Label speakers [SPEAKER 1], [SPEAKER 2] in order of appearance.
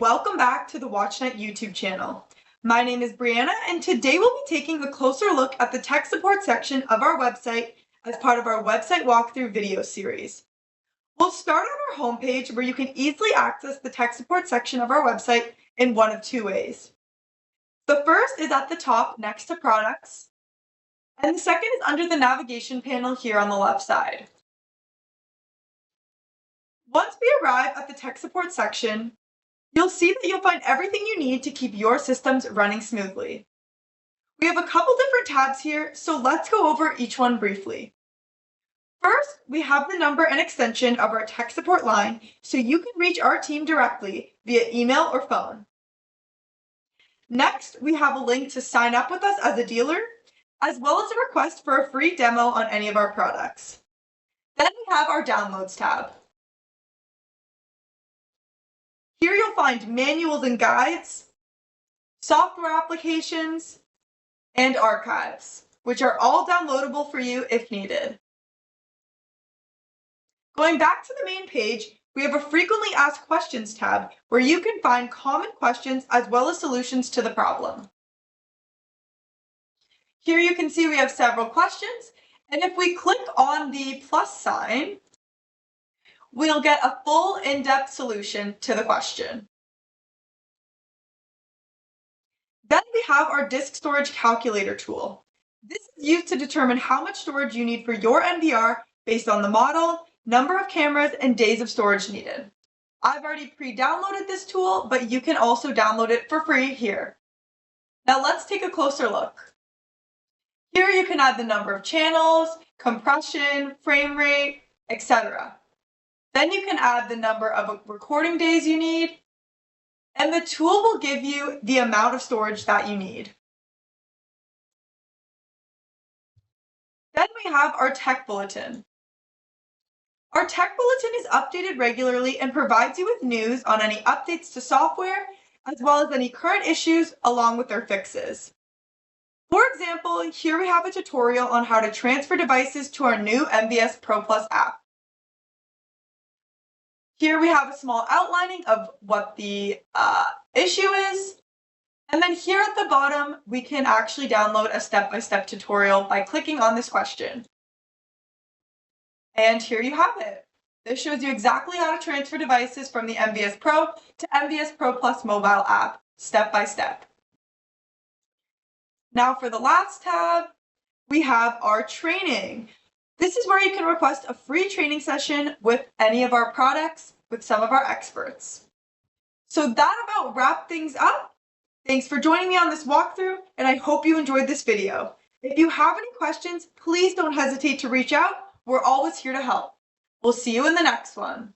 [SPEAKER 1] welcome back to the WatchNET YouTube channel. My name is Brianna, and today we'll be taking a closer look at the tech support section of our website as part of our website walkthrough video series. We'll start on our homepage where you can easily access the tech support section of our website in one of two ways. The first is at the top next to products, and the second is under the navigation panel here on the left side. Once we arrive at the tech support section, you'll see that you'll find everything you need to keep your systems running smoothly. We have a couple different tabs here, so let's go over each one briefly. First, we have the number and extension of our tech support line, so you can reach our team directly via email or phone. Next, we have a link to sign up with us as a dealer, as well as a request for a free demo on any of our products. Then we have our Downloads tab. Here you'll find manuals and guides, software applications, and archives, which are all downloadable for you if needed. Going back to the main page, we have a Frequently Asked Questions tab where you can find common questions as well as solutions to the problem. Here you can see we have several questions, and if we click on the plus sign, we'll get a full in-depth solution to the question. Then we have our disk storage calculator tool. This is used to determine how much storage you need for your NVR based on the model, number of cameras, and days of storage needed. I've already pre-downloaded this tool, but you can also download it for free here. Now let's take a closer look. Here you can add the number of channels, compression, frame rate, etc. Then you can add the number of recording days you need, and the tool will give you the amount of storage that you need. Then we have our Tech Bulletin. Our Tech Bulletin is updated regularly and provides you with news on any updates to software, as well as any current issues along with their fixes. For example, here we have a tutorial on how to transfer devices to our new MVS Pro Plus app. Here we have a small outlining of what the issue is. And then here at the bottom, we can actually download a step-by-step tutorial by clicking on this question. And here you have it. This shows you exactly how to transfer devices from the MVS Pro to MVS Pro Plus mobile app, step by step. Now for the last tab, we have our training. This is where you can request a free training session with any of our products with some of our experts. So that about wraps things up. Thanks for joining me on this walkthrough, and I hope you enjoyed this video. If you have any questions, please don't hesitate to reach out. We're always here to help. We'll see you in the next one.